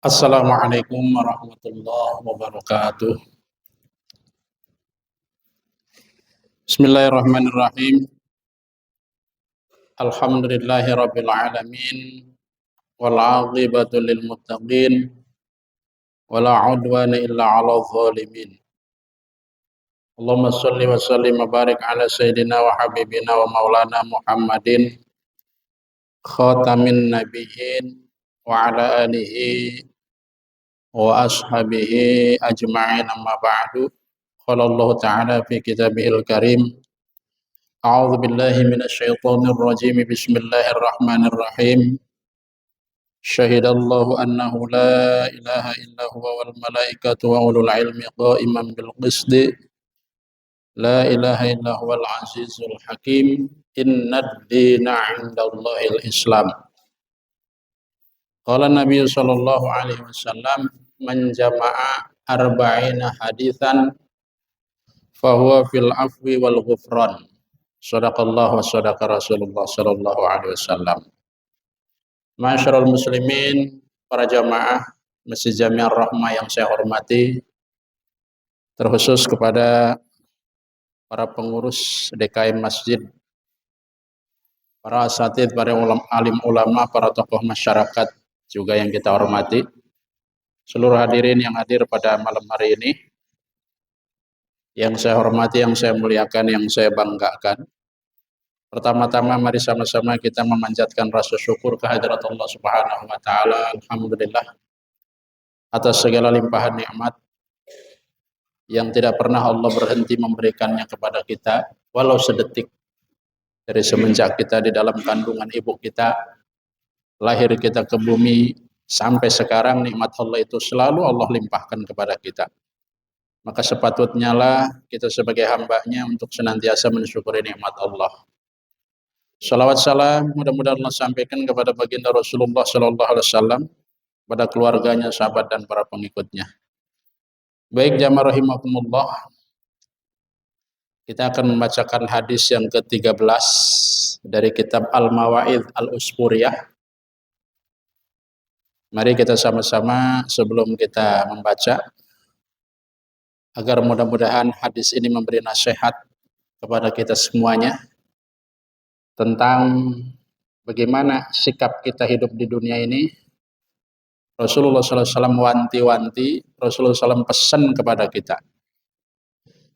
Assalamualaikum warahmatullahi wabarakatuh. Bismillahirrahmanirrahim. Alhamdulillahi rabbil alamin. Wal aqibatu lil muttaqin. Wala udwana illa 'alal zalimin. Allahumma shalli wa sallim wa barik ala sayyidina wa habibina wa maulana Muhammadin khatamin nabiyyin wa ala alihi wa ashabihi ajma'in amma ba'du. Qala Allah ta'ala fi kitabihil karim. A'udzu billahi minasyaitonir rajim. Bismillahirrahmanirrahim. Syahidallahu annahu la ilaha illa huwa wal malaikatu wa ulul ilmi qa'iman bil qisti. La ilaha illa huwal azizul hakim. Innad dina 'indallahil Islam. Qala Nabi sallallahu alaihi wasallam, man jama'a arba'ina haditsan fahuwa fil afwi wal ghufran. Shadaqallah wa shadaqa Rasulullah sallallahu alaihi wasallam. Ma'asyiral muslimin, para jamaah Masjid Jami'ar Rahmah yang saya hormati, terkhusus kepada para pengurus DKM Masjid, para asatidz, para alim ulama, para tokoh masyarakat juga yang kita hormati, seluruh hadirin yang hadir pada malam hari ini, yang saya hormati, yang saya muliakan, yang saya banggakan. Pertama-tama mari sama-sama kita memanjatkan rasa syukur kehadirat Allah Subhanahu wa taala. Alhamdulillah atas segala limpahan nikmat yang tidak pernah Allah berhenti memberikannya kepada kita walau sedetik. Dari semenjak kita di dalam kandungan ibu kita, lahir kita ke bumi sampai sekarang, nikmat Allah itu selalu Allah limpahkan kepada kita. Maka sepatutnya lah kita sebagai hamba-Nya untuk senantiasa mensyukuri nikmat Allah. Salawat salam mudah-mudahan Allah sampaikan kepada baginda Rasulullah sallallahu alaihi wasallam, pada keluarganya, sahabat dan para pengikutnya. Baik jamaah rahimakumullah, kita akan membacakan hadis yang ke-13 dari kitab Al-Mawa'idz Al-Usfuriyah. Mari kita sama-sama sebelum kita membaca, agar mudah-mudahan hadis ini memberi nasihat kepada kita semuanya tentang bagaimana sikap kita hidup di dunia ini. Rasulullah SAW wanti-wanti, Rasulullah SAW pesan kepada kita.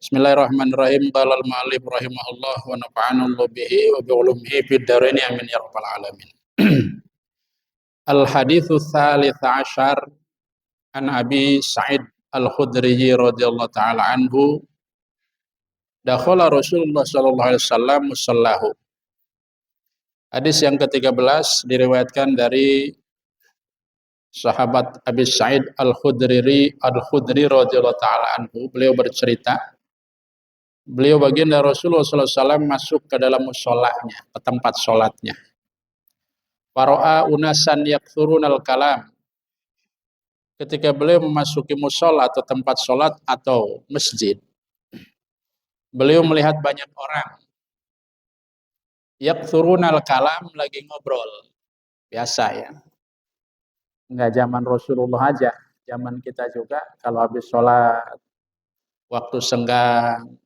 Bismillahirrahmanirrahim. Qala al-ma'alif rahimahullah wa nafa'anallahu bihi wa bi'ulumihi fid dharain amin ya rabbal alamin. Al-haditsu tsalits asyar an Abi Sa'id Al-Khudri radhiyallahu ta'ala anhu, dakhala Rasulullah sallallahu alaihi wasallam musallahu. Hadis yang ke-13 diriwayatkan dari sahabat Abi Sa'id Al-Khudri radhiyallahu ta'ala anhu. Beliau bercerita, beliau baginda Rasulullah sallallahu alaihi wasallam masuk ke dalam musholanya, ke tempat sholatnya. Fara'a unasan yakthurunal kalam. Ketika beliau memasuki mushola atau tempat sholat atau masjid, beliau melihat banyak orang yakthurunal kalam, lagi ngobrol. Biasa ya, nggak zaman Rasulullah aja, zaman kita juga kalau habis sholat, waktu senggang,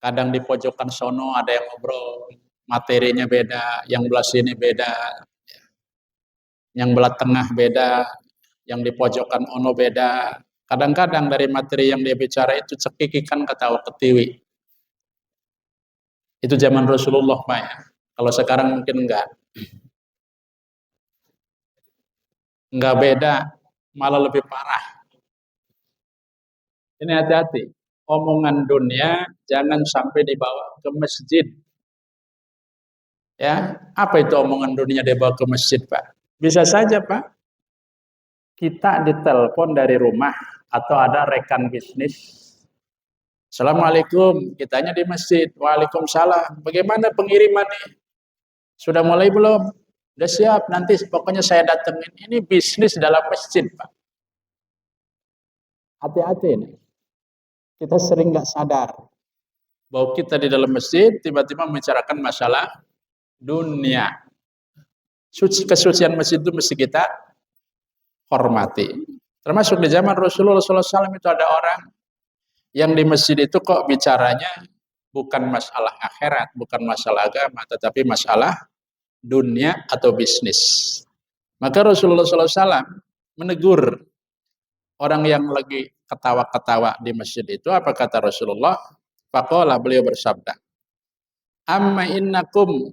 kadang di pojokan sono ada yang ngobrol, materinya beda, yang belah sini beda, yang belah tengah beda, yang di pojokan ono beda. Kadang-kadang dari materi yang dia bicara itu cekikikan ketawa ketiwi. Itu zaman Rasulullah Pak ya. Kalau sekarang mungkin enggak beda, malah lebih parah. Ini hati-hati. Omongan dunia jangan sampai dibawa ke masjid. Ya, apa itu omongan dunia dibawa ke masjid, Pak? Bisa saja, Pak. Kita ditelepon dari rumah atau ada rekan bisnis. Assalamualaikum, kitanya di masjid. Waalaikumsalam. Bagaimana pengirimannya? Sudah mulai belum? Udah siap, nanti pokoknya saya datengin. Ini bisnis dalam masjid, Pak. Hati-hati nih. Kita sering nggak sadar bahwa kita di dalam masjid tiba-tiba membicarakan masalah dunia. Kesucian masjid itu mesti kita hormati. Termasuk di zaman Rasulullah SAW itu ada orang yang di masjid itu kok bicaranya bukan masalah akhirat, bukan masalah agama, tetapi masalah dunia atau bisnis. Maka Rasulullah SAW menegur orang yang lagi ketawa-ketawa di masjid itu. Apa kata Rasulullah? Faqala, beliau bersabda, amma innakum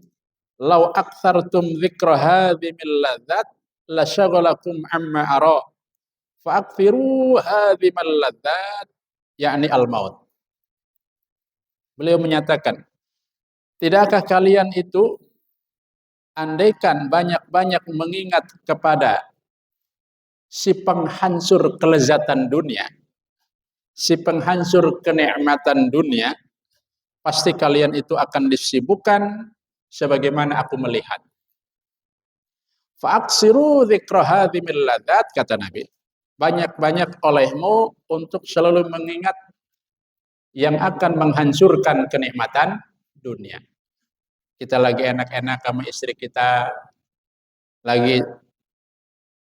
law aktsartum dzikra hadhimil ladzat lasyagalakum amma ara fa'akthiru hadhimal ladzat yakni al-maut. Beliau menyatakan, tidakkah kalian itu andaikan banyak-banyak mengingat kepada si penghancur kelezatan dunia, si penghancur kenikmatan dunia, pasti kalian itu akan disibukkan sebagaimana aku melihat. Fa'aksiru dzikra hadhimil ladzat, kata Nabi. Banyak-banyak olehmu untuk selalu mengingat yang akan menghancurkan kenikmatan dunia. Kita lagi enak-enak sama istri kita, lagi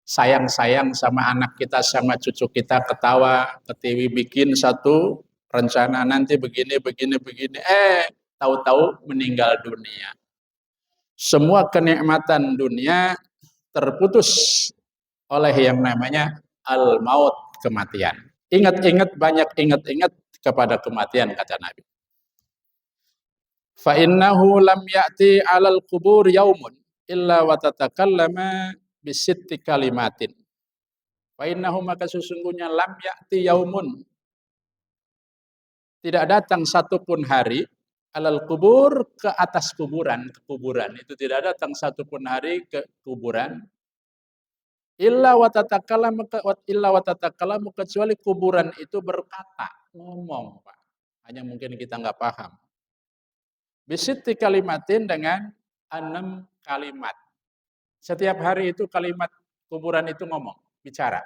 sayang-sayang sama anak kita, sama cucu kita, ketawa, ketiwi, bikin satu rencana nanti begini, tahu-tahu meninggal dunia. Semua kenikmatan dunia terputus oleh yang namanya al-maut, kematian. Ingat-ingat, banyak ingat-ingat kepada kematian, kata Nabi. Fa innahu lam ya'ti 'alal qubur yaumun illa wa tatakallama bisitti kalimatin. Fa innahu, maka sesungguhnya, lam ya'ti yaumun, tidak datang satupun hari, alal kubur, ke atas kuburan, ke kuburan itu tidak datang satupun hari ke kuburan, illa wa tatakalamu, kecuali kuburan itu berkata, ngomong, Pak. Hanya mungkin kita nggak paham. Bisitti kalimatin, dengan 6 kalimat. Setiap hari itu kalimat kuburan itu ngomong, bicara.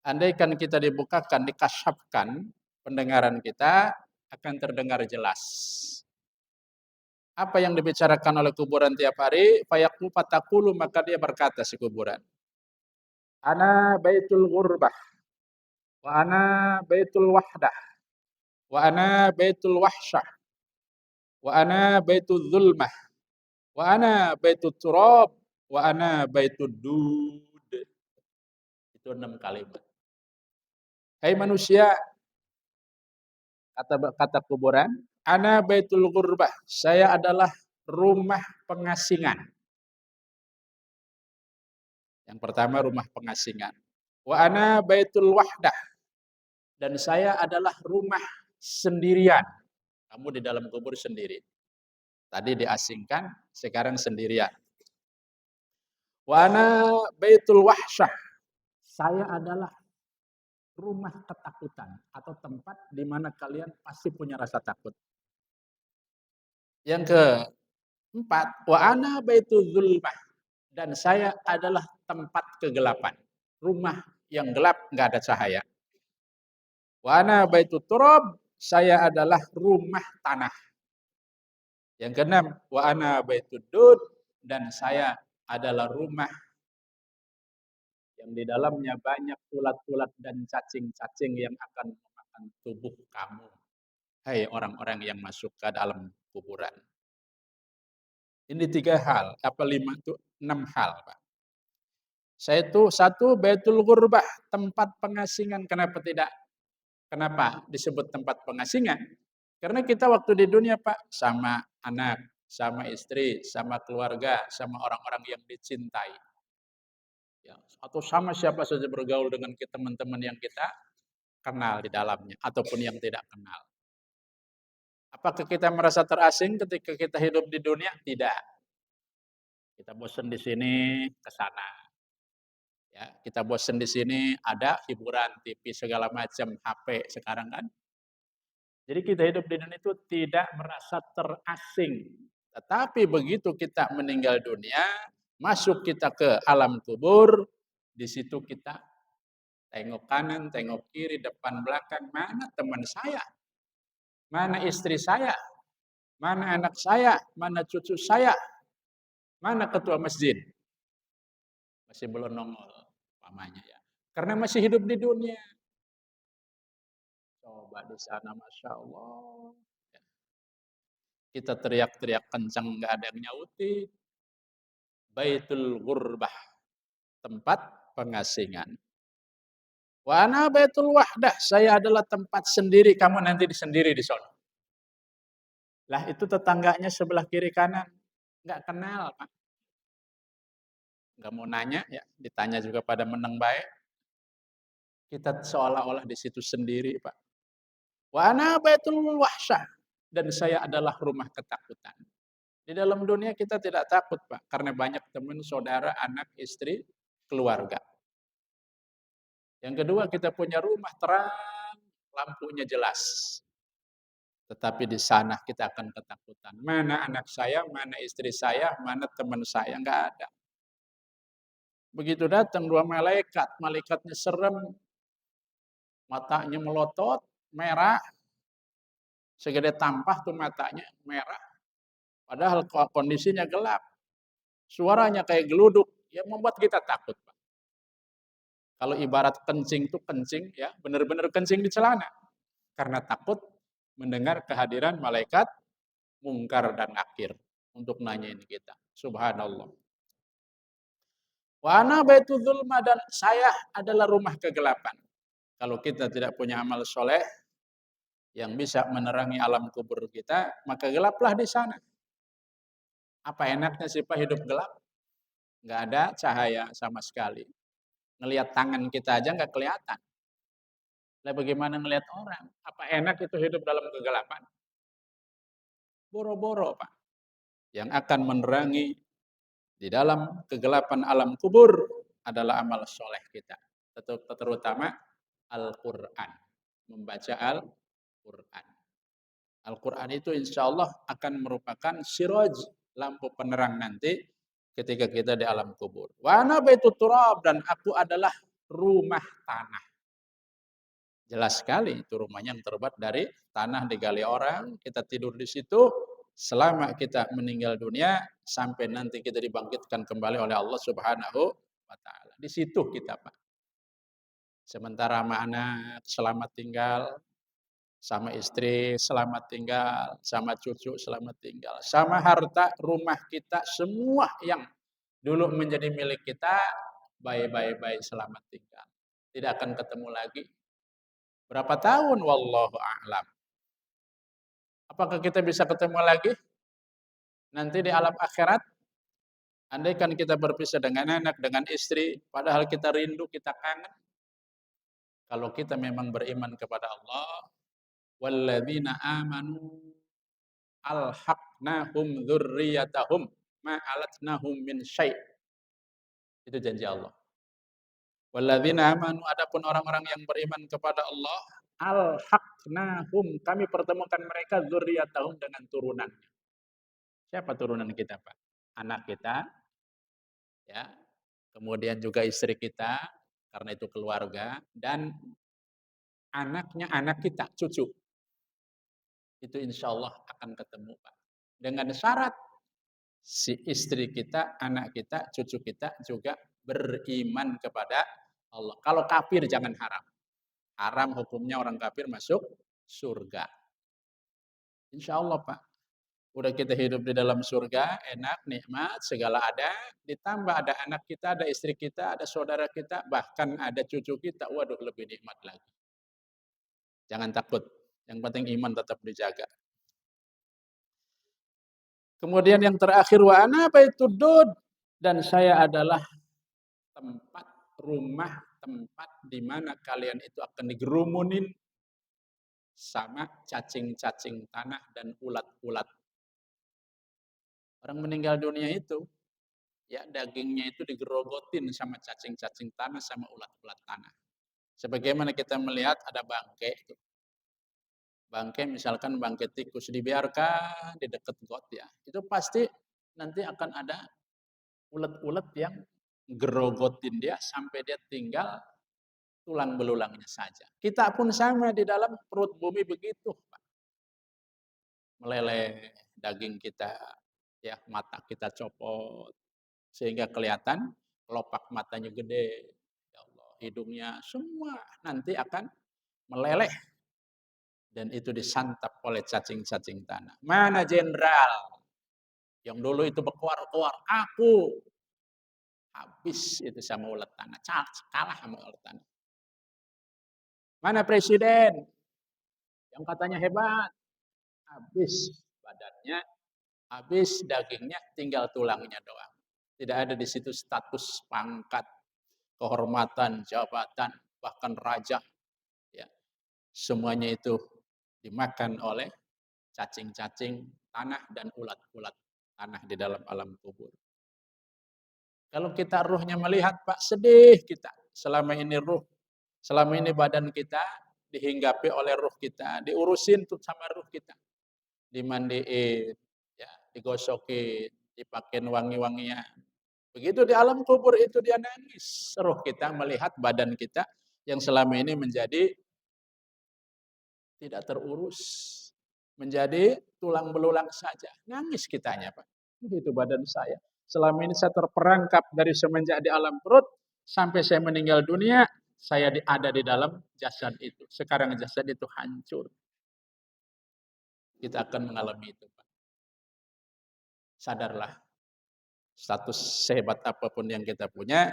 Andaikan kita dibukakan, dikasyafkan pendengaran kita, akan terdengar jelas. Apa yang dibicarakan oleh kuburan tiap hari? Fayaqulu fatakulu, maka dia berkata si kuburan, ana baitul ghurbah, wa ana baitul wahdah, wa ana baitul wahsyah, wa ana baitul zulmah, wa ana baitul turab, wa ana baitul dud. Itu 6 kalimat. Hai manusia, kata kuburan, ana baitul ghurbah, saya adalah rumah pengasingan. Yang pertama, rumah pengasingan. Wa ana baitul wahdah, dan saya adalah rumah sendirian. Kamu di dalam kubur sendiri. Tadi diasingkan, sekarang sendirian. Wa ana baitul wahsyah, saya adalah rumah ketakutan atau tempat di mana kalian pasti punya rasa takut. Yang keempat, wa ana baitul zulmah, dan saya adalah tempat kegelapan. Rumah yang gelap, nggak ada cahaya. Wa ana baitul turab, saya adalah rumah tanah. Yang keenam, wa ana baitud dud, dan saya adalah rumah yang di dalamnya banyak ulat-ulat dan cacing-cacing yang akan memakan tubuh kamu. Hai orang-orang yang masuk ke dalam kuburan. Ini 3 hal, apa 5 itu? 6 hal, Pak. Saya itu 1, baitul ghurbah, tempat pengasingan. Kenapa tidak? Kenapa disebut tempat pengasingan? Karena kita waktu di dunia, Pak, sama anak, sama istri, sama keluarga, sama orang-orang yang dicintai. Ya, atau sama siapa saja bergaul dengan kita, teman-teman yang kita kenal di dalamnya, ataupun yang tidak kenal. Apakah kita merasa terasing ketika kita hidup di dunia? Tidak. Kita bosan di sini, ke sana. Ya, kita bosan di sini, ada hiburan, TV segala macam, HP sekarang kan. Jadi kita hidup di dunia itu tidak merasa terasing. Tetapi begitu kita meninggal dunia, masuk kita ke alam kubur, di situ kita tengok kanan, tengok kiri, depan belakang, mana teman saya? Mana istri saya? Mana anak saya? Mana cucu saya? Mana ketua masjid? Masih belum nongol, pamannya ya. Karena masih hidup di dunia. Coba di sana, Masya Allah. Kita teriak-teriak kencang, nggak ada yang nyautin. Baitul Ghurbah, tempat pengasingan. Wa ana baitul wahdah, saya adalah tempat sendiri, kamu nanti sendiri di sana. Lah itu tetangganya sebelah kiri kanan, nggak kenal, Pak. Nggak mau nanya, ya ditanya juga pada meneng baik. Kita seolah-olah di situ sendiri, Pak. Wa ana baitul wahsyah, dan saya adalah rumah ketakutan. Di dalam dunia kita tidak takut, Pak, karena banyak teman, saudara, anak, istri, keluarga. Yang kedua, kita punya rumah terang, lampunya jelas. Tetapi di sana kita akan ketakutan. Mana anak saya, mana istri saya, mana teman saya, nggak ada. Begitu datang dua malaikat, malaikatnya serem, matanya melotot, merah, segede tampah tuh matanya, merah. Padahal kondisinya gelap. Suaranya kayak geluduk, yang membuat kita takut, Pak. Kalau ibarat kencing tuh kencing, ya benar-benar kencing di celana. Karena takut mendengar kehadiran malaikat mungkar dan nakir untuk nanyain kita. Subhanallah. Wa ana baitu dzulma, dan saya adalah rumah kegelapan. Kalau kita tidak punya amal soleh yang bisa menerangi alam kubur kita, maka gelaplah di sana. Apa enaknya sih Pak hidup gelap? Nggak ada cahaya sama sekali. Ngelihat tangan kita aja nggak kelihatan. Lah bagaimana ngelihat orang? Apa enak itu hidup dalam kegelapan? Boro-boro Pak. Yang akan menerangi di dalam kegelapan alam kubur adalah amal soleh kita. Terutama Al-Quran. Membaca Al-Quran. Al-Quran itu insya Allah akan merupakan siraj, lampu penerang nanti ketika kita di alam kubur. Wa ana baitu turab, dan aku adalah rumah tanah. Jelas sekali itu rumahnya yang terbuat dari tanah digali orang, kita tidur di situ selama kita meninggal dunia sampai nanti kita dibangkitkan kembali oleh Allah Subhanahu wa taala. Di situ kita, Pak. Sementara sama anak selamat tinggal, sama istri selamat tinggal, sama cucu selamat tinggal, sama harta rumah kita semua yang dulu menjadi milik kita, bye-bye selamat tinggal. Tidak akan ketemu lagi. Berapa tahun? Wallahu a'lam. Apakah kita bisa ketemu lagi nanti di alam akhirat? Andaikan kita berpisah dengan anak, dengan istri, padahal kita rindu, kita kangen. Kalau kita memang beriman kepada Allah, walladzina amanu alhaqnahum dzurriyyatahum ma alatnahum min syai'. Itu janji Allah. Walladzina amanu, adapun orang-orang yang beriman kepada Allah, alhaqnahum, kami pertemukan mereka dzurriyyatahum dengan turunannya. Siapa turunan kita, Pak? Anak kita, ya. Kemudian juga istri kita, karena itu keluarga, dan anaknya anak kita, cucu. Itu insya Allah akan ketemu, Pak. Dengan syarat si istri kita, anak kita, cucu kita juga beriman kepada Allah. Kalau kafir jangan haram. Haram hukumnya orang kafir masuk surga. Insya Allah Pak. Udah kita hidup di dalam surga, enak, nikmat, segala ada. Ditambah ada anak kita, ada istri kita, ada saudara kita, bahkan ada cucu kita. Waduh, lebih nikmat lagi. Jangan takut. Yang penting iman tetap dijaga. Kemudian yang terakhir, wa ana baituddud, dan saya adalah tempat rumah, tempat di mana kalian itu akan digerumunin sama cacing-cacing tanah dan ulat-ulat. Orang meninggal dunia itu, ya dagingnya itu digerogotin sama cacing-cacing tanah, sama ulat-ulat tanah. Sebagaimana kita melihat ada bangkai, bangkai misalkan bangkai tikus dibiarkan di dekat got ya, itu pasti nanti akan ada ulet-ulet yang gerogotin dia sampai dia tinggal tulang belulangnya saja. Kita pun sama di dalam perut bumi begitu, Pak. Meleleh daging kita, ya mata kita copot sehingga kelihatan kelopak matanya gede. Ya Allah. hidungnya, semua nanti akan meleleh dan itu disantap oleh cacing-cacing tanah. Mana jenderal yang dulu itu berkuar-kuar, aku habis itu sama ulat tanah, kalah sama ulat tanah. Mana presiden yang katanya hebat, habis badannya, habis dagingnya, tinggal tulangnya doang. Tidak ada di situ status pangkat, kehormatan, jabatan, bahkan raja. Ya, semuanya itu dimakan oleh cacing-cacing tanah dan ulat-ulat tanah di dalam alam kubur. Kalau kita ruhnya melihat, Pak, sedih kita. Selama ini badan kita dihinggapi oleh ruh kita, diurusin tuh sama ruh kita. Dimandiin, ya, digosokin, dipakein wangi-wangian. Begitu di alam kubur itu dia nangis. Ruh kita melihat badan kita yang selama ini menjadi tidak terurus. Menjadi tulang belulang saja. Nangis kitanya, Pak. Itu badan saya. Selama ini saya terperangkap dari semenjak di alam perut, sampai saya meninggal dunia, saya ada di dalam jasad itu. Sekarang jasad itu hancur. Kita akan mengalami itu, Pak. Sadarlah, status sehebat apapun yang kita punya,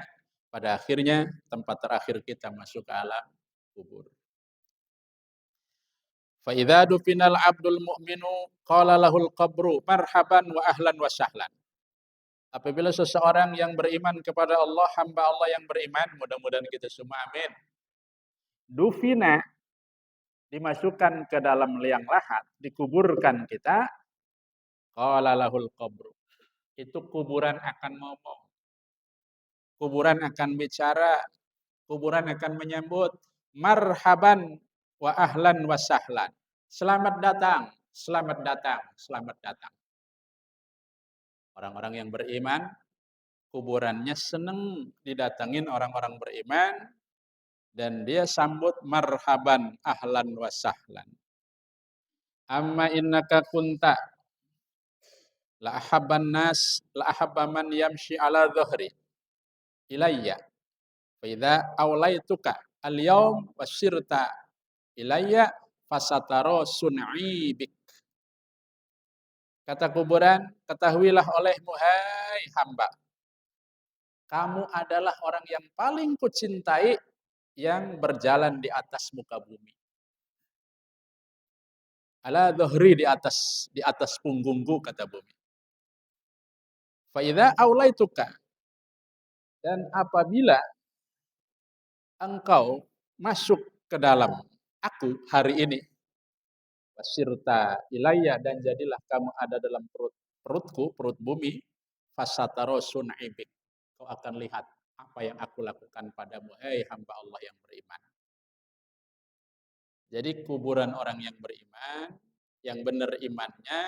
pada akhirnya tempat terakhir kita masuk ke alam kubur. Fa idza dufinal abdul mu'minu qala lahul qabru marhaban wa ahlan wa sahlan. Apabila seseorang yang beriman kepada Allah, hamba Allah yang beriman, mudah-mudahan kita semua amin. Dufina, dimasukkan ke dalam liang lahat, dikuburkan kita, qala lahul qabru. Itu kuburan akan ngomong. Kuburan akan bicara, kuburan akan menyambut marhaban wa ahlan wa sahlan. Selamat datang, selamat datang, selamat datang. Orang-orang yang beriman, kuburannya senang didatangin orang-orang beriman, dan dia sambut marhaban ahlan wa sahlan. Amma innaka kunta la ahabban nas la ahabba man yamshi ala dhahri ilayya. Fa idza aulaituka al-yaum wasirta ilayya fasataro sun'i bik. Kata kuburan, ketahuilah olehmu hai hamba, kamu adalah orang yang paling kucintai yang berjalan di atas muka bumi. Ala dhahri, di atas punggungku, kata bumi. Fa idza aulaituka, dan apabila engkau masuk ke dalam aku hari ini, wasirta ilayya, dan jadilah kamu ada dalam perutku, perut bumi, fasataro sun'ibik, kau akan lihat apa yang aku lakukan padamu, hai hamba Allah yang beriman. Jadi kuburan orang yang beriman, yang benar imannya,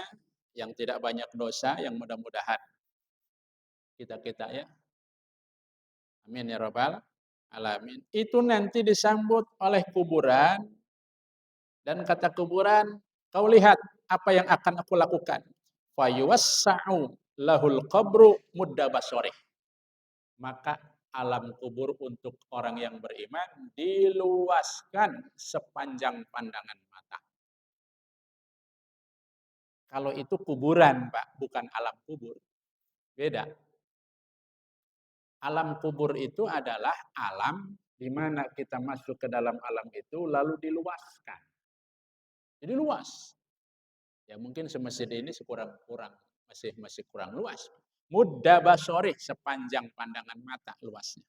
yang tidak banyak dosa, yang mudah-mudahan kita ya, amin ya rabbal alamin, itu nanti disambut oleh kuburan. Dan kata kuburan, kau lihat apa yang akan aku lakukan. Fayuwassa'u lahul qabru mudda basorih. Maka alam kubur untuk orang yang beriman diluaskan sepanjang pandangan mata. Kalau itu kuburan, Pak, bukan alam kubur. Beda. Alam kubur itu adalah alam di mana kita masuk ke dalam alam itu lalu diluaskan. Jadi luas. Ya mungkin semasjid ini masih kurang luas. Mudda basorih, sepanjang pandangan mata luasnya.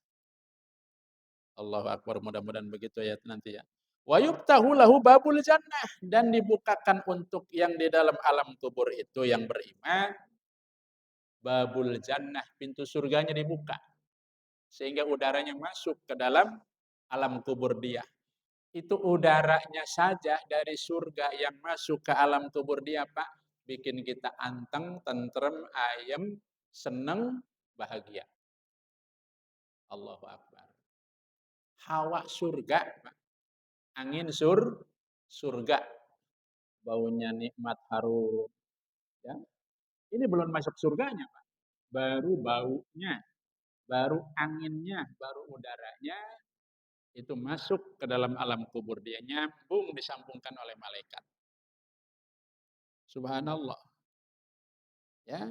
Allahu Akbar, mudah-mudahan begitu ya nanti ya. Wa yuftahu lahu babul jannah, dan dibukakan untuk yang di dalam alam kubur itu yang beriman, babul jannah, pintu surganya dibuka. Sehingga udaranya masuk ke dalam alam kubur dia. Itu udaranya saja dari surga yang masuk ke alam kubur dia, Pak, bikin kita anteng, tentrem, ayem, seneng, bahagia. Allahu Akbar. Hawa surga, Pak. Angin surga. Baunya nikmat, harum. Ya. Ini belum masuk surganya, Pak. Baru baunya, baru anginnya, baru udaranya, itu masuk ke dalam alam kubur, dia nyambung disambungkan oleh malaikat. Subhanallah. Ya,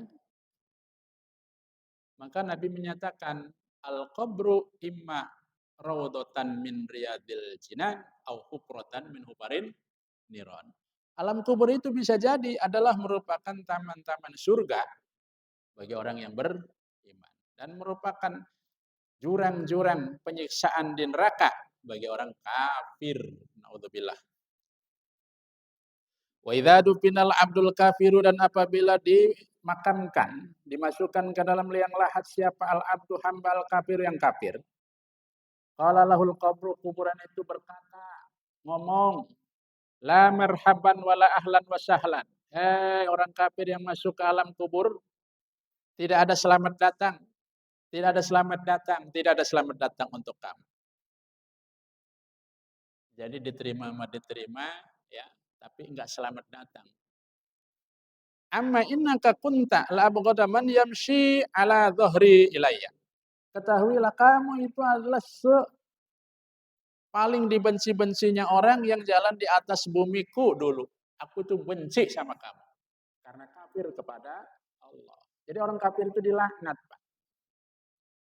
maka Nabi menyatakan al-qabru imma raudhatan min riyadil jinan au hufratan min hufarin niron. Alam kubur itu bisa jadi adalah merupakan taman-taman surga bagi orang yang beriman dan merupakan jurang-jurang penyiksaan di neraka bagi orang kafir. Naudzubillah. Wa idza dupinal abdul kafiru, dan apabila dimakamkan, dimasukkan ke dalam liang lahat siapa al abdu hamba al kafir yang kafir. Qala lahul qabru, kuburan itu berkata, ngomong, la marhaban wala ahlan wa sahlan. Orang kafir yang masuk ke alam kubur, tidak ada selamat datang, tidak ada selamat datang, tidak ada selamat datang untuk kamu. Jadi diterima sama diterima, ya, tapi enggak selamat datang. Amma innaka kunta la abghada man yamshi ala dhahri ilayya. Ketahuilah kamu itu adalah paling dibenci-bencinya orang yang jalan di atas bumiku dulu. Aku tuh benci sama kamu karena kafir kepada Allah. Jadi orang kafir itu dilaknat, Pak.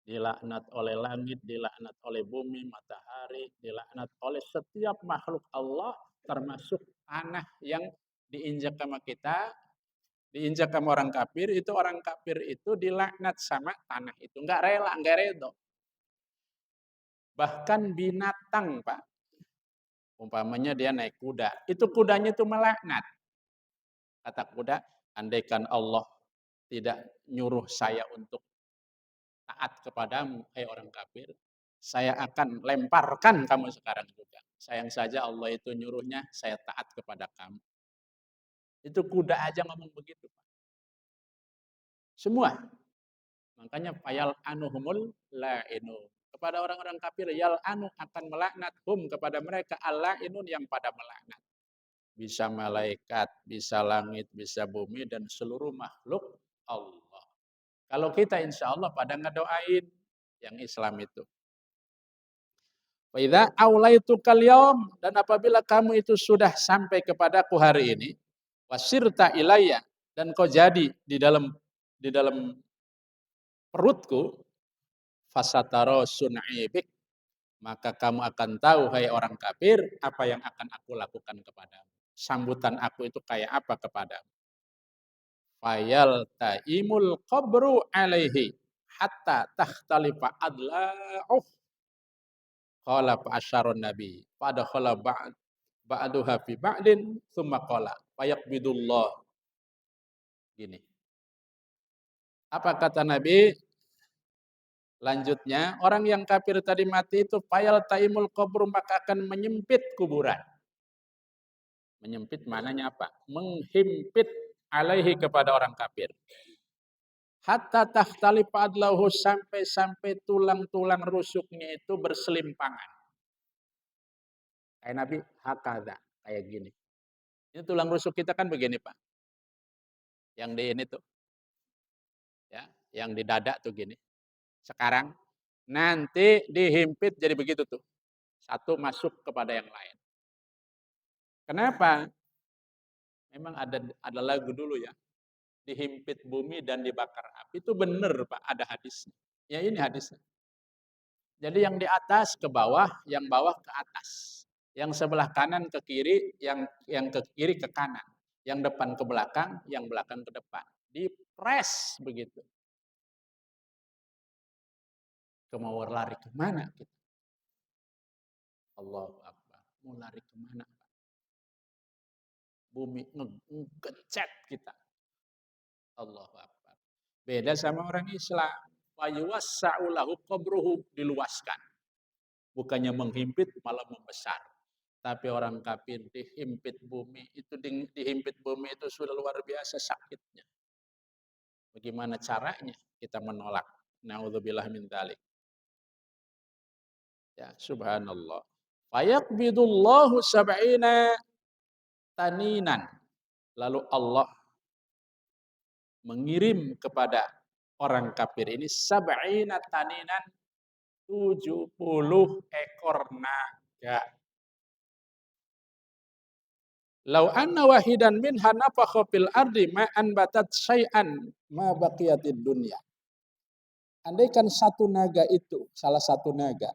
Dilaknat oleh langit, dilaknat oleh bumi, matahari, dilaknat oleh setiap makhluk Allah, termasuk tanah yang diinjak sama kita, diinjak sama orang kafir. Itu orang kafir itu dilaknat sama tanah itu. Enggak rela, enggak redo. Bahkan binatang, Pak. Umpamanya dia naik kuda. Itu kudanya itu melaknat. Kata kuda, andaikan Allah tidak nyuruh saya untuk taat kepadamu, hai orang kafir, saya akan lemparkan kamu sekarang juga. Sayang saja Allah itu nyuruhnya, saya taat kepada kamu. Itu kuda aja ngomong begitu, Pak. Semua. Makanya fayal anuhumul la'inu. Kepada orang-orang kafir, yal anu akan melaknat hum kepada mereka al-la'inun yang pada melaknat. Bisa malaikat, bisa langit, bisa bumi, dan seluruh makhluk Allah. Kalau kita insya Allah pada ngedoain yang Islam itu. Wa idza aulaitukal yaum, dan apabila kamu itu sudah sampai kepadaku hari ini, wasirta ilayya, dan kau jadi di dalam perutku, fasataro sun'ibik, maka kamu akan tahu hai orang kafir apa yang akan aku lakukan kepadamu. Sambutan aku itu kayak apa kepadamu. Fayal taimul qabru alaihi hatta takhtalifa adla'uh. Qala fa asyarun nabi fadakhala ba'duha fi ba'din tsumma qala fayaqbidullah. Gini. Apa kata Nabi? Lanjutnya, orang yang kafir tadi mati itu fayal taimul qabru, maka akan menyempit kuburan. Menyempit mananya apa? Menghimpit alaihi kepada orang kafir. Hatta takhtalifa adlahu, sampai tulang-tulang rusuknya itu berselimpangan. Kayak Nabi hakadha, kayak gini. Ini tulang rusuk kita kan begini, Pak. Yang di ini tuh. Ya, yang di dada tuh gini. Sekarang nanti dihimpit jadi begitu tuh. Satu masuk kepada yang lain. Kenapa? Memang ada lagu dulu ya. Dihimpit bumi dan dibakar api. Itu benar, Pak, ada hadisnya. Ya ini hadisnya. Jadi yang di atas ke bawah, yang bawah ke atas. Yang sebelah kanan ke kiri, yang ke kiri ke kanan. Yang depan ke belakang, yang belakang ke depan. Dipres begitu. Mau lari kemana kita? Allahu Akbar. Mau lari kemana, Pak? Bumi ngecet kita. Allahu Akbar. Beda sama orang Islam. Fayuwassa'u lahu qabruhu, diluaskan. Bukannya menghimpit, malah membesar. Tapi orang kafir dihimpit bumi itu sudah luar biasa sakitnya. Bagaimana caranya kita menolak? Nauzubillah min dzalik. Ya, subhanallah. Fayaqbidullahu sab'ina taninan. Lalu Allah mengirim kepada orang kafir ini sab'ina taninan, 70 ekor Lau anna wahidan minha nafakha fil ardi ma anbatat syai'an ma baqiyatid dunya. Andaikan satu naga itu, salah satu naga,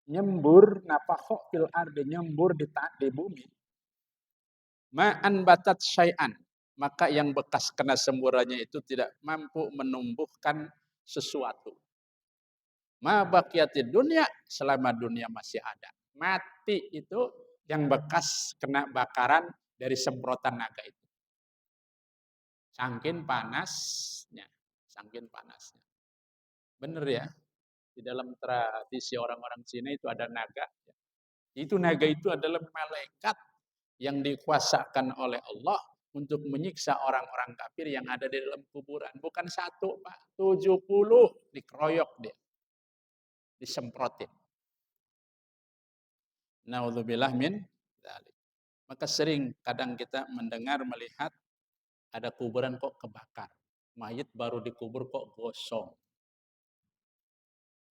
nyembur nafakha fil ardi, nyembur di bumi, ma anbatat syai'an, maka yang bekas kena semburannya itu tidak mampu menumbuhkan sesuatu. Ma baqiyatid dunya, selama dunia masih ada. Mati itu yang bekas kena bakaran dari semprotan naga itu. Sangkin panasnya, sangkin panasnya. Bener ya, di dalam tradisi orang-orang Cina itu ada naga. Itu naga itu adalah malaikat yang dikuasakan oleh Allah untuk menyiksa orang-orang kafir yang ada di dalam kuburan. Bukan satu, Pak. 70 dikeroyok dia. Disemprotin. Naudzubillah min dzalik. Maka sering kadang kita mendengar, melihat ada kuburan kok kebakar. Mayit baru dikubur kok gosong.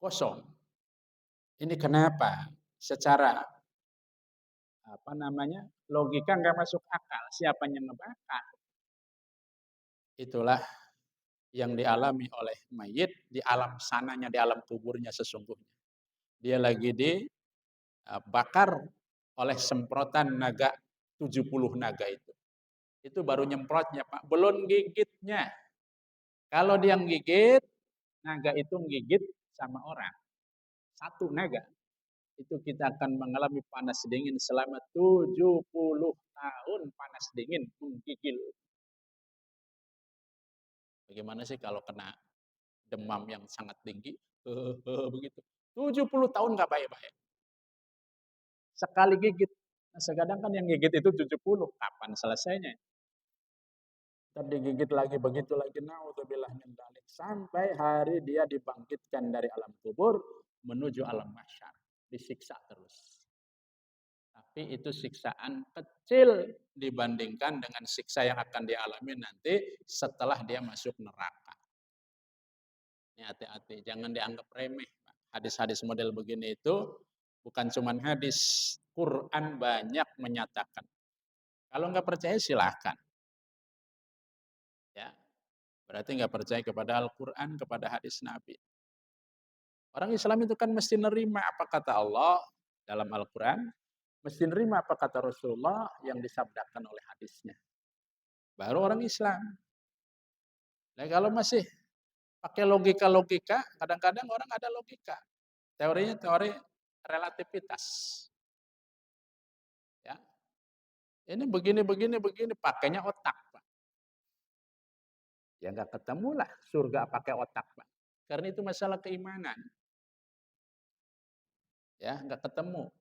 Kosong. Ini kenapa? Secara logika nggak masuk akal. Siapa yang ngebakar? Itulah yang dialami oleh mayit di alam sananya, di alam kuburnya sesungguhnya. Dia lagi dibakar oleh semprotan naga, 70 naga itu. Itu baru nyemprotnya, Pak. Belum gigitnya. Kalau dia gigit, naga itu gigit sama orang. Satu naga. Itu kita akan mengalami panas dingin selama 70 tahun panas dingin menggigil. Bagaimana sih kalau kena demam yang sangat tinggi? Begitu. 70 tahun nggak baik-baik. Sekali gigit. Nah, kadang kan yang gigit itu 70. Kapan selesainya? Ntar digigit lagi, begitu lagi. Naudzubillah min dzalik. Sampai hari dia dibangkitkan dari alam kubur menuju alam mahsyar. Disiksa terus. Tapi itu siksaan kecil dibandingkan dengan siksa yang akan dialami nanti setelah dia masuk neraka. Ini hati-hati, jangan dianggap remeh. Hadis-hadis model begini itu bukan cuma hadis, Quran banyak menyatakan. Kalau nggak percaya silahkan. Ya, berarti nggak percaya kepada Al-Quran, kepada hadis Nabi. Orang Islam itu kan mesti nerima apa kata Allah dalam Al-Quran, mesti nerima apa kata Rasulullah yang disabdakan oleh hadisnya. Baru orang Islam. Nah, kalau masih pakai logika-logika, kadang-kadang orang ada logika. Teorinya teori relativitas. Ya. Ini begini, pakainya otak, Pak. Ya nggak ketemulah surga pakai otak, Pak. Karena itu masalah keimanan. Ya, nggak ketemu.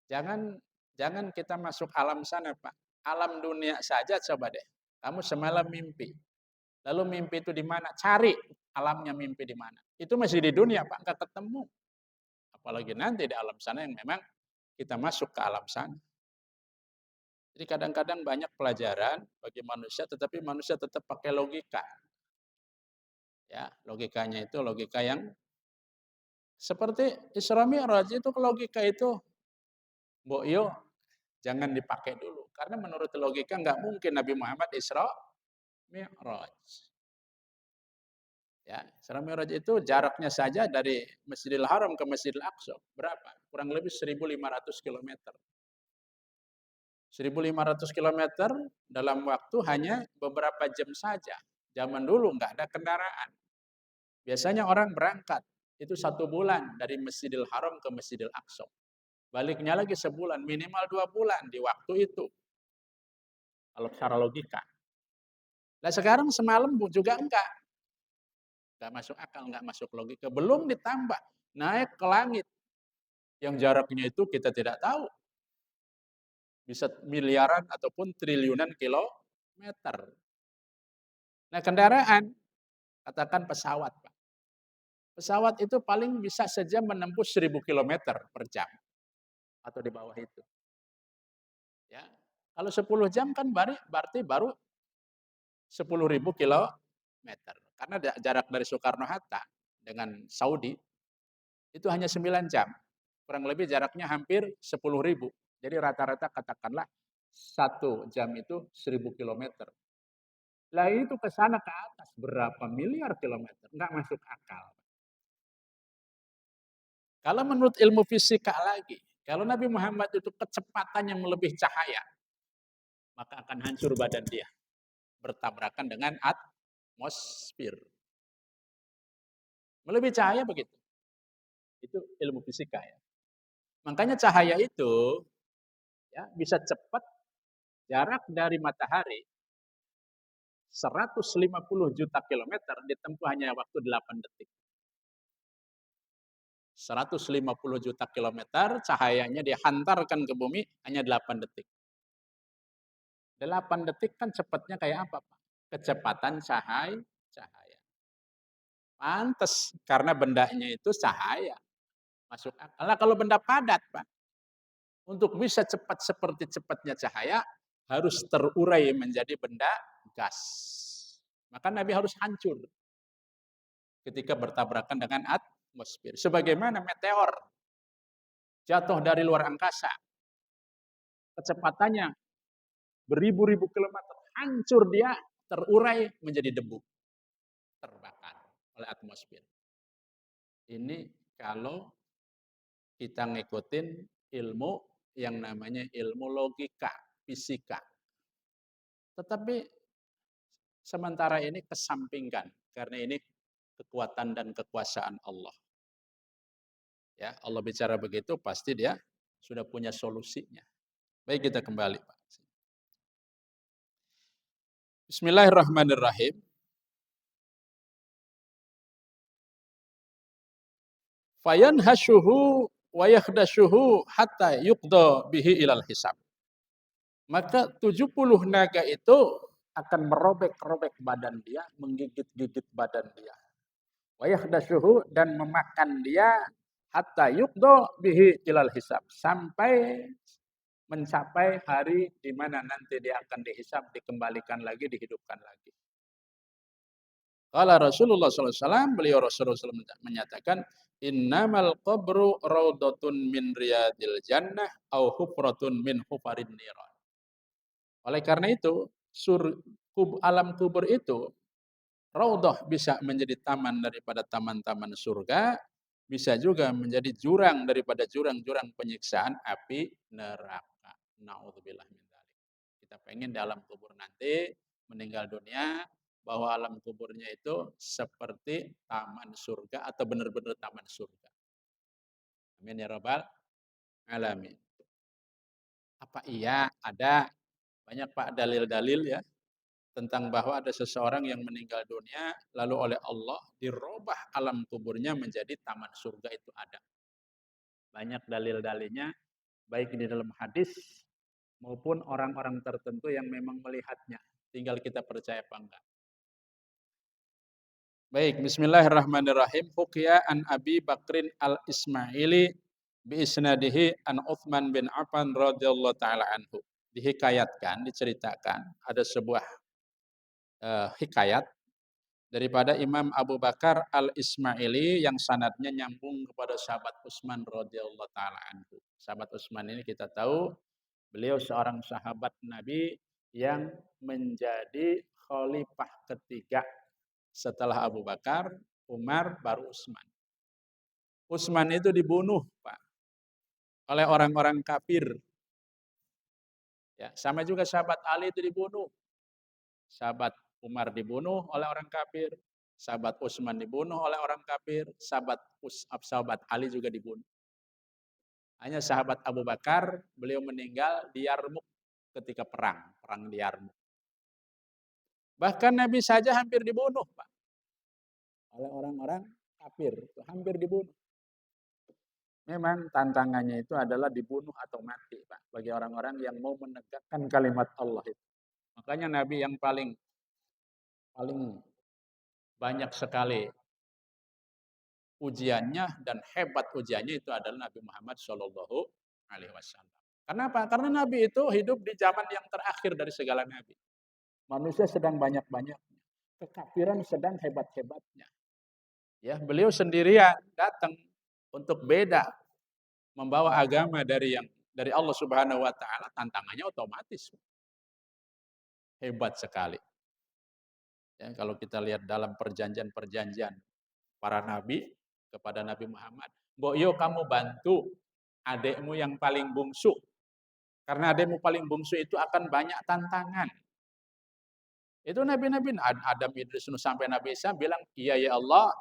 Jangan kita masuk alam sana, Pak. Alam dunia saja coba deh. Kamu semalam mimpi. Lalu mimpi itu di mana? Cari alamnya mimpi di mana. Itu masih di dunia, Pak, nggak ketemu. Apalagi nanti di alam sana yang memang kita masuk ke alam sana. Jadi kadang-kadang banyak pelajaran bagi manusia, tetapi manusia tetap pakai logika. Ya, logikanya itu logika yang seperti Isra Mi'raj itu, logika itu, Mbok Yo, jangan dipakai dulu. Karena menurut logika nggak mungkin Nabi Muhammad Isra Mi'raj. Ya, Isra Mi'raj itu jaraknya saja dari Masjidil Haram ke Masjidil Aqsa. Berapa? Kurang lebih 1.500 km. 1.500 km dalam waktu hanya beberapa jam saja. Zaman dulu nggak ada kendaraan. Biasanya orang berangkat, itu 1 bulan dari Masjidil Haram ke Masjidil Aqsa. Baliknya lagi sebulan, minimal 2 bulan di waktu itu. Kalau secara logika. Nah sekarang semalam juga enggak. Enggak masuk akal, enggak masuk logika. Belum ditambah, naik ke langit. Yang jaraknya itu kita tidak tahu. Bisa miliaran ataupun triliunan kilometer. Nah kendaraan, katakan pesawat, Pak. Pesawat itu paling bisa sejam menempuh 1.000 kilometer per jam. Atau di bawah itu. Ya. Kalau 10 jam kan berarti baru 10.000 kilometer. Karena jarak dari Soekarno-Hatta dengan Saudi itu hanya 9 jam. Kurang lebih jaraknya hampir 10.000. Jadi rata-rata katakanlah 1 jam itu 1.000 kilometer. Lah itu ke sana ke atas berapa miliar kilometer, nggak masuk akal. Kalau menurut ilmu fisika lagi, kalau Nabi Muhammad itu kecepatan yang melebihi cahaya, maka akan hancur badan dia, bertabrakan dengan atmosfer. Melebihi cahaya begitu. Itu ilmu fisika ya. Makanya cahaya itu ya bisa cepat jarak dari matahari 150 juta kilometer ditempuh hanya waktu 8 detik. 150 juta kilometer cahayanya dihantarkan ke bumi hanya 8 detik. 8 detik kan cepatnya kayak apa, Pak? Kecepatan cahaya. Pantes karena bendanya itu cahaya. Masuk akal. Nah, kalau benda padat, Pak, untuk bisa cepat seperti cepatnya cahaya harus terurai menjadi benda gas. Maka Nabi harus hancur ketika bertabrakan dengan atmosfer. Sebagaimana meteor jatuh dari luar angkasa, kecepatannya beribu-ribu kilometer, hancur dia, terurai menjadi debu, terbakar oleh atmosfer. Ini kalau kita ngikutin ilmu yang namanya ilmu logika, fisika. Tetapi sementara ini kesampingkan, karena ini kekuatan dan kekuasaan Allah. Ya, Allah bicara begitu pasti dia sudah punya solusinya. Baik, kita kembali, Pak. Bismillahirrahmanirrahim. Fayanhashuhu wa yakhdashuhu hatta yuqda bihi ilal hisab. Maka 70 naga itu akan merobek-robek badan dia, menggigit-gigit badan dia. Wa yakhdashuhu dan memakan dia hatta yuqda bihi ilal hisab. Sampai mencapai hari di mana nanti dia akan dihisab, dikembalikan lagi, dihidupkan lagi. Qala Rasulullah SAW, beliau Rasulullah SAW menyatakan, innamal qabru raudatun min riyadil jannah au hufratun min hufarin niran. Oleh karena itu, alam kubur itu, raudhah bisa menjadi taman daripada taman-taman surga, bisa juga menjadi jurang daripada jurang-jurang penyiksaan api neraka. Na'udzubillah min dzalik. Kita pengen di alam kubur nanti, meninggal dunia, bahwa alam kuburnya itu seperti taman surga atau benar-benar taman surga. Amin ya rabbal alamin. Apa iya ada banyak Pak dalil-dalil ya tentang bahwa ada seseorang yang meninggal dunia lalu oleh Allah dirubah alam kuburnya menjadi taman surga, itu ada. Banyak dalil-dalilnya baik di dalam hadis maupun orang-orang tertentu yang memang melihatnya. Tinggal kita percaya apa enggak. Baik, bismillahirrahmanirrahim. Hukiya an Abi Bakrin al-Ismaili bi isnadihi an Uthman bin Affan radhiyallahu taala anhu. Dihikayatkan, diceritakan ada sebuah hikayat daripada Imam Abu Bakar al-Ismaili yang sanadnya nyambung kepada sahabat Utsman radhiyallahu taala anhu. Sahabat Utsman ini kita tahu beliau seorang sahabat Nabi yang menjadi khalifah ketiga setelah Abu Bakar, Umar, baru Utsman. Utsman itu dibunuh, Pak, oleh orang-orang kafir. Ya, sama juga sahabat Ali itu dibunuh. Sahabat Umar dibunuh oleh orang kafir, sahabat Utsman dibunuh oleh orang kafir, sahabat Ali juga dibunuh. Hanya sahabat Abu Bakar, beliau meninggal di Yarmuk ketika perang di Yarmuk. Bahkan Nabi saja hampir dibunuh, Pak, oleh orang-orang kafir, hampir dibunuh. Memang tantangannya itu adalah dibunuh atau mati, Pak, bagi orang-orang yang mau menegakkan kalimat Allah itu. Makanya Nabi yang paling banyak sekali ujiannya dan hebat ujiannya itu adalah Nabi Muhammad Shallallahu Alaihi Wasallam. Kenapa? Karena Nabi itu hidup di zaman yang terakhir dari segala nabi. Manusia sedang banyak-banyaknya, kekafiran sedang hebat-hebatnya. Ya, beliau sendirian datang untuk beda, membawa agama dari yang dari Allah Subhanahu wa taala, tantangannya otomatis hebat sekali. Ya, kalau kita lihat dalam perjanjian-perjanjian para nabi kepada Nabi Muhammad, "Mbok yo kamu bantu adekmu yang paling bungsu, karena adekmu paling bungsu itu akan banyak tantangan." Itu nabi-nabi Adam, Idris, Nuh, sampai Nabi Isa bilang, "Iya ya Allah,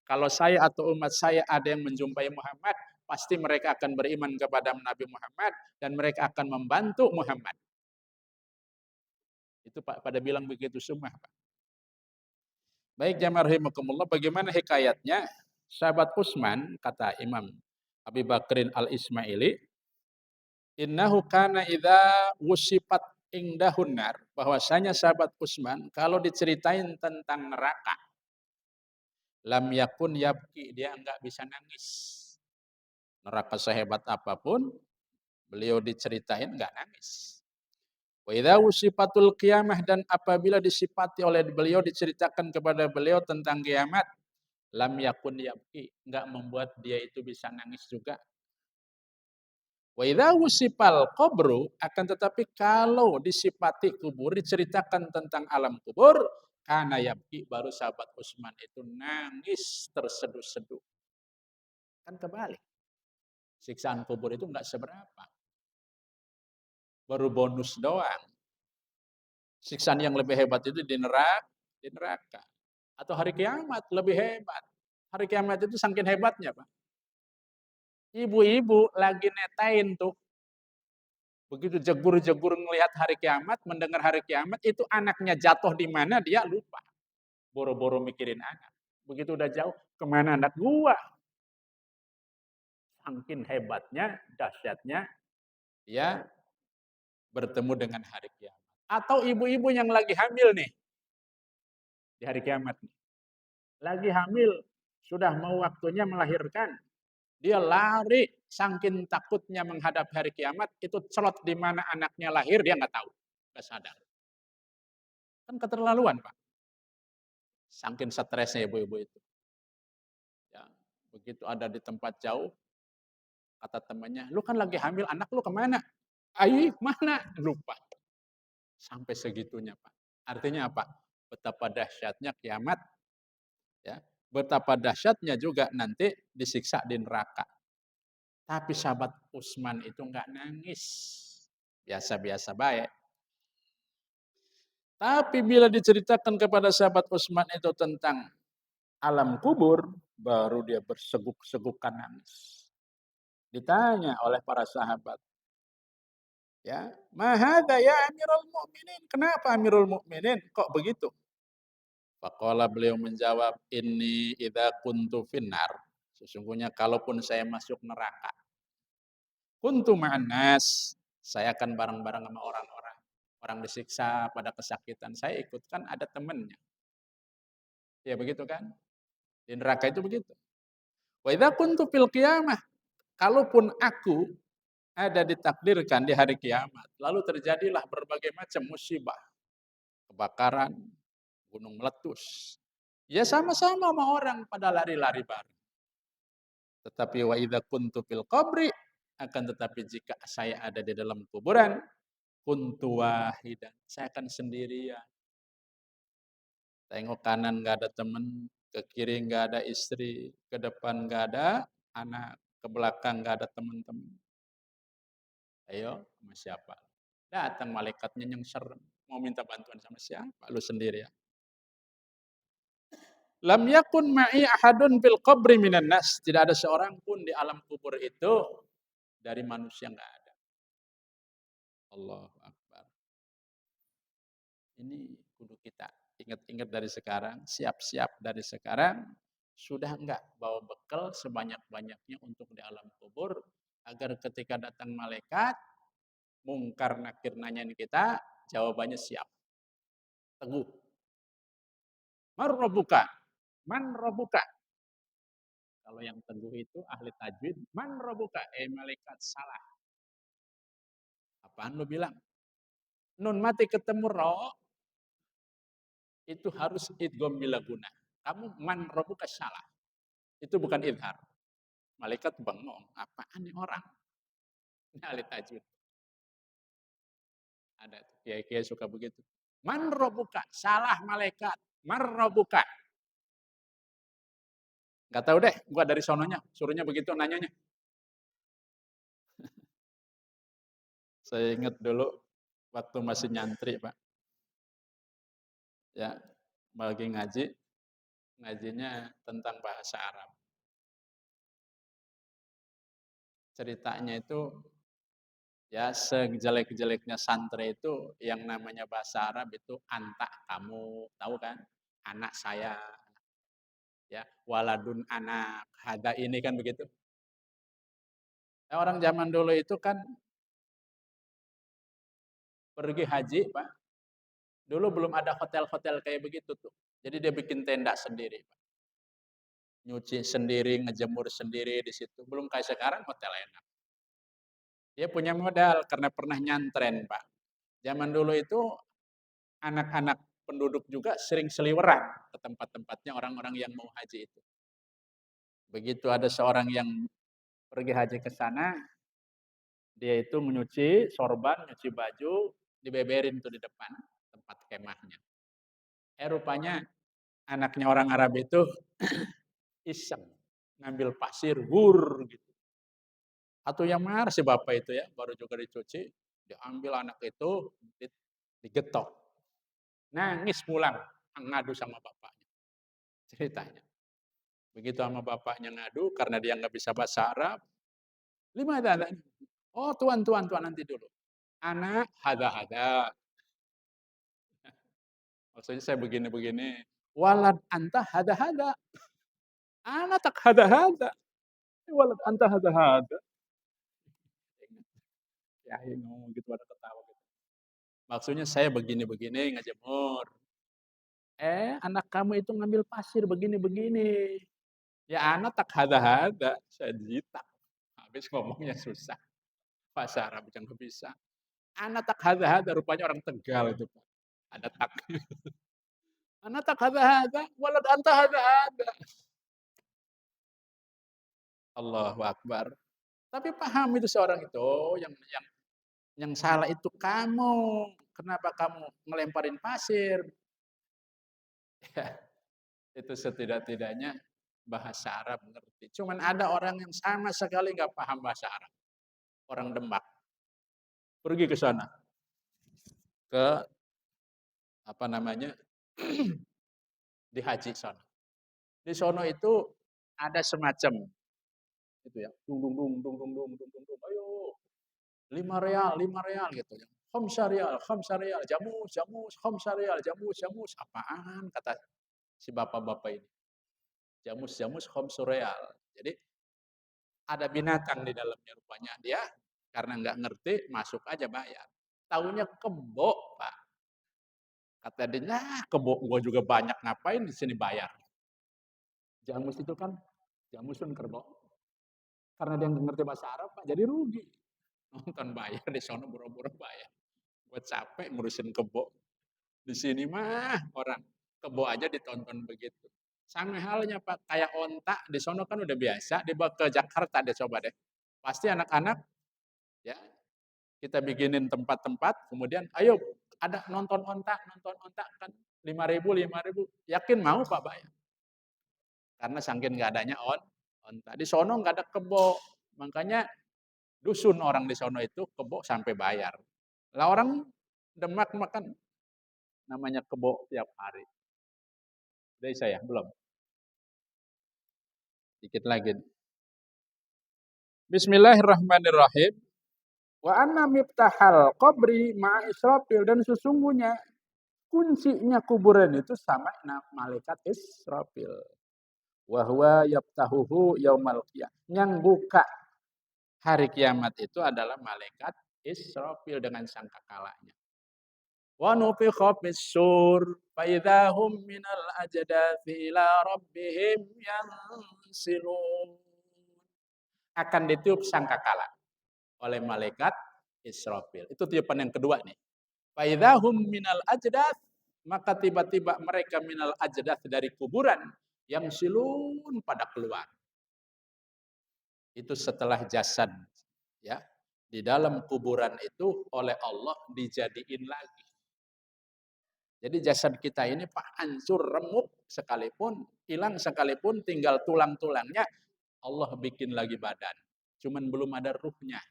kalau saya atau umat saya ada yang menjumpai Muhammad, pasti mereka akan beriman kepada Nabi Muhammad dan mereka akan membantu Muhammad." Itu Pak pada bilang begitu semua, Pak. Baik jamaah rahimakumullah, bagaimana hikayatnya? Sahabat Utsman, kata Imam Abi Bakrin Al-Ismaili, "Innahu kana idza wusifat indahun nar," bahwasanya sahabat Utsman kalau diceritain tentang neraka, lam yakun yabki, dia enggak bisa nangis. Neraka sehebat apapun, beliau diceritain enggak nangis. Wa idza wusifatul qiyamah, dan apabila disifati oleh beliau, diceritakan kepada beliau tentang kiamat, lam yakun yabki, enggak membuat dia itu bisa nangis juga. Wa idza wusifal qabru, akan tetapi kalau disifati kubur, diceritakan tentang alam kubur, kana yabki, baru sahabat Utsman itu nangis terseduh-seduh. Kan kebalik. Siksaan kubur itu enggak seberapa. Baru bonus doang. Siksaan yang lebih hebat itu di neraka. Atau hari kiamat lebih hebat. Hari kiamat itu saking hebatnya, Pak. Ibu-ibu lagi netain tuh. Begitu jegur-jegur melihat hari kiamat, mendengar hari kiamat, itu anaknya jatuh di mana dia lupa. Boro-boro mikirin anak. Begitu udah jauh, kemana anak gua? Saking hebatnya, dahsyatnya, dia bertemu dengan hari kiamat. Atau ibu-ibu yang lagi hamil nih, di hari kiamat nih. Lagi hamil, sudah mau waktunya melahirkan. Dia lari, saking takutnya menghadap hari kiamat, itu celot di mana anaknya lahir, dia nggak tahu. Nggak sadar. Kan keterlaluan, Pak. Saking stresnya ibu-ibu itu. Ya, begitu ada di tempat jauh, kata temannya, "Lu kan lagi hamil, anak lu kemana?" "Ai, mana?" Lupa. Sampai segitunya, Pak. Artinya apa? Betapa dahsyatnya kiamat, ya. Betapa dahsyatnya juga nanti disiksa di neraka. Tapi sahabat Utsman itu enggak nangis. Biasa-biasa baik. Tapi bila diceritakan kepada sahabat Utsman itu tentang alam kubur, baru dia berseguk-segukan nangis. Ditanya oleh para sahabat, ya, "Mahadza ya Amirul Mukminin?" Kenapa Amirul Mukminin kok begitu? Faqala, beliau menjawab, "Inni idza kuntu finnar." Sesungguhnya kalaupun saya masuk neraka, kuntu ma'an nas, saya akan bareng-bareng sama orang-orang. Orang disiksa pada kesakitan, saya ikut, kan ada temannya. Ya begitu kan? Di neraka itu begitu. Wa idza kuntu fil qiyamah, kalaupun aku ada ditakdirkan di hari kiamat, lalu terjadilah berbagai macam musibah, kebakaran, gunung meletus. Ya sama-sama sama orang pada lari-lari bareng. Tetapi wa idza kuntu fil qabri, akan tetapi jika saya ada di dalam kuburan, kuntu wahidan, saya akan sendirian. Tengok kanan nggak ada teman, ke kiri nggak ada istri, ke depan nggak ada anak, ke belakang nggak ada teman-teman. Ayo, sama siapa? Datang malaikatnya yang serem. Mau minta bantuan sama siapa? Lu sendiri ya. Lam yakun ma'i ahadun fil qabri minan nas. Tidak ada seorang pun di alam kubur itu dari manusia, nggak ada. Allahu Akbar. Ini kudu kita ingat-ingat dari sekarang, siap-siap dari sekarang, sudah enggak bawa bekal sebanyak-banyaknya untuk di alam kubur, agar ketika datang malaikat, mungkar nakir nanyain kita, jawabannya siap. Teguh. Man rabbuka? Man rabbuka? Kalau yang teguh itu ahli tajwid, man rabbuka? Malaikat salah. Apaan lu bilang? Nun mati ketemu ro, itu harus idgham bila guna. Kamu man rabbuka salah. Itu bukan idhar. Malaikat bengong, apaan nih orang? ahli tajwid. Ada kiai-kiai suka begitu. Man robuka, salah malaikat. Man robuka. Gak tahu deh, gua dari sononya, suruhnya begitu nanyanya. Saya ingat dulu waktu masih nyantri, Pak. Ya, bagi ngaji, ngajinya tentang bahasa Arab. Ceritanya itu ya sejelek-jeleknya santri itu yang namanya bahasa Arab itu anta kamu, tahu kan? Anak saya, ya, waladun anak, hada ini kan begitu. Ya, orang zaman dulu itu kan pergi haji, Pak. Dulu belum ada hotel-hotel kayak begitu tuh. Jadi dia bikin tenda sendiri, Pak. Nyuci sendiri, ngejemur sendiri di situ. Belum kayak sekarang hotel enak. Dia punya modal karena pernah nyantren, Pak. Zaman dulu itu anak-anak penduduk juga sering seliweran ke tempat-tempatnya orang-orang yang mau haji itu. Begitu ada seorang yang pergi haji ke sana, dia itu menyuci sorban, nyuci baju, dibeberin tuh di depan tempat kemahnya. Rupanya anaknya orang Arab itu iseng ngambil pasir, gitu. Atau yang marah si bapak itu ya, baru juga dicuci, diambil anak itu, digetok. Nangis pulang, ngadu sama bapaknya. Ceritanya. Begitu sama bapaknya ngadu, karena dia nggak bisa bahasa Arab. Lima ada. Oh tuan, nanti dulu. Anak hada-hada. Maksudnya saya begini-begini. Walad anta hada-hada. Anak tak hada-hada. Walad anta hada-hada. Ya ngomong gitu ada ketawa gitu. Maksudnya saya begini-begini ngejemur. Anak kamu itu ngambil pasir begini-begini. Ya anak tak hada-hada. Saya jitak. Habis ngomongnya susah. Bahasa Arab yang nggak bisa. Anak tak hada-hada. Rupanya orang Tegal itu, Pak. Ada tak. Anak tak hada-hada. Walad anta hada-hada. Allahu Akbar. Tapi paham itu seorang itu, yang salah itu kamu. Kenapa kamu ngelemparin pasir? Ya, itu setidak-tidaknya bahasa Arab ngerti. Cuman ada orang yang sama sekali nggak paham bahasa Arab. Orang Demak. Pergi ke sana. Ke apa namanya? Di haji sana. Di sono itu ada semacam itu ya. Dung dung dung dung dung dung dung dung dung. Ayo 5 real gitu ya. Khamsa rial, jamus, khamsa rial, jamus. Apaan kata si bapak-bapak ini? Jamus, khamsu real. Jadi ada binatang di dalamnya rupanya. Dia karena nggak ngerti masuk aja bayar. Taunya kebo, Pak. Kata dia, nah kebo gua juga banyak ngapain di sini bayar. Jamus itu kan jamusun kerbau. Karena dia nggak ngerti bahasa Arab, Pak, jadi rugi. Nonton bayar di sono buru-buru bayar. Buat capek ngurusin kebo. Di sini mah orang kebo aja ditonton begitu. Sama halnya Pak, kayak onta di sono kan udah biasa, dibawa ke Jakarta deh coba deh. Pasti anak-anak ya kita bikinin tempat-tempat, kemudian ayo ada nonton onta kan 5.000. Yakin mau Pak bayar? Karena saking nggak adanya onta. Di sono nggak ada kebo, makanya dusun orang di sono itu kebo sampai bayar. Lah orang Demak makan namanya kebo tiap hari. Dari saya belum. Dikit lagi. Bismillahirrahmanirrahim. Wa anna miftahal qabri ma'a Israfil, dan sesungguhnya kuncinya kuburan itu sama malaikat Israfil. Wa huwa yaftahuhu yaumal qiyamah. Yang buka hari kiamat itu adalah malaikat Israfil dengan sangkakalanya. Wa nufikha fis-sur fa idahum minal ajdathi ila rabbihim yansilun. Akan ditiup sangkakala oleh malaikat Israfil. Itu tiupan yang kedua nih. Fa idahum minal ajdath, maka tiba-tiba mereka minal ajdath dari kuburan yang silun pada keluar. Itu setelah jasad ya Di dalam kuburan itu oleh Allah dijadiin lagi. Jadi jasad kita ini Pak hancur, remuk sekalipun, hilang sekalipun, tinggal tulang-tulangnya, Allah bikin lagi badan. Cuman belum ada ruhnya.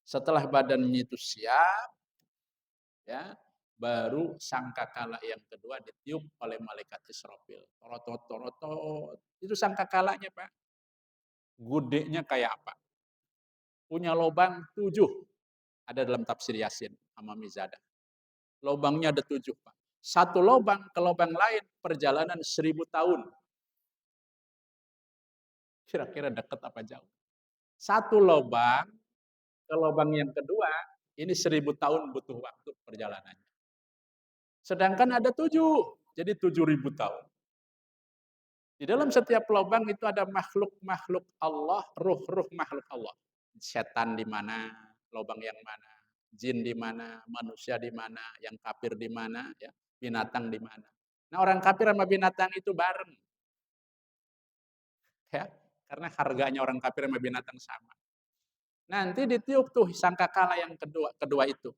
Setelah badannya itu siap, ya, baru sangkakala yang kedua ditiup oleh malaikat Israfil. Torotot, torotot. Itu sangkakalanya Pak. Gudenya kayak apa? Punya lubang 7. Ada dalam tafsir Yasin sama Mizadah. Lubangnya ada 7 Pak. Satu lubang ke lubang lain perjalanan 1000 tahun. Kira-kira dekat apa jauh? Satu lubang ke lubang yang kedua, ini 1000 tahun butuh waktu perjalanannya. Sedangkan ada 7, jadi 7000 tahun. Di dalam setiap lubang itu ada makhluk-makhluk Allah, ruh-ruh makhluk Allah. Setan di mana, lubang yang mana, jin di mana, manusia di mana, yang kafir di mana, ya, binatang di mana. Nah, orang kafir sama binatang itu bareng, ya, karena harganya orang kafir sama binatang sama. Nanti ditiup tuh sangkakala yang kedua, kedua itu.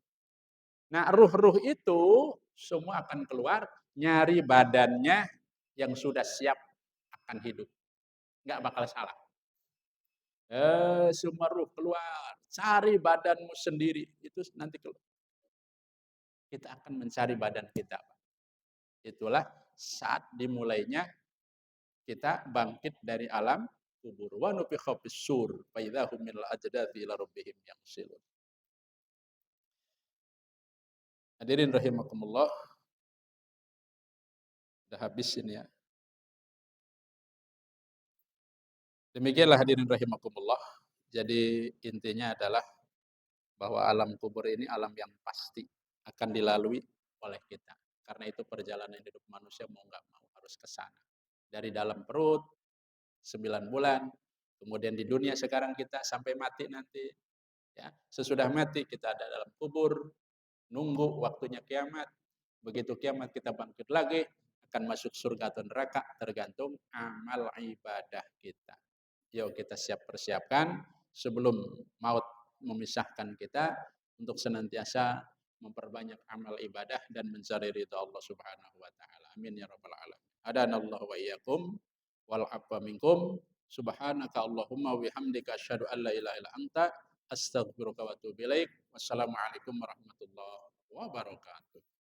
Nah, ruh-ruh itu semua akan keluar nyari badannya yang sudah siap akan hidup. Nggak bakal salah. Semua ruh keluar, cari badanmu sendiri. Itu nanti keluar. Kita akan mencari badan kita. Itulah saat dimulainya kita bangkit dari alam kubur. Wa nufikha fis-sur fa idzahum minal ajdathi ila rabbihim yansilun. Hadirin rahimakumullah, sudah habis ini ya. Demikianlah hadirin rahimakumullah. Jadi intinya adalah bahwa alam kubur ini alam yang pasti akan dilalui oleh kita. Karena itu perjalanan hidup manusia mau nggak mau harus ke sana. Dari dalam perut 9 bulan, kemudian di dunia sekarang kita sampai mati nanti. Ya, sesudah mati kita ada dalam kubur, nunggu waktunya kiamat. Begitu kiamat kita bangkit lagi, akan masuk surga atau neraka tergantung amal ibadah kita. Yuk kita persiapkan sebelum maut memisahkan kita untuk senantiasa memperbanyak amal ibadah dan mencari ridha Allah Subhanahu wa taala. Amin ya rabbal alamin. Adanallahu wa iyyakum wal afwa minkum. Subhanaka Allahumma wa bihamdika asyhadu an la ilaha illa anta astaghfiruka wa atubu ilaik. Wassalamualaikum warahmatullahi wabarakatuh.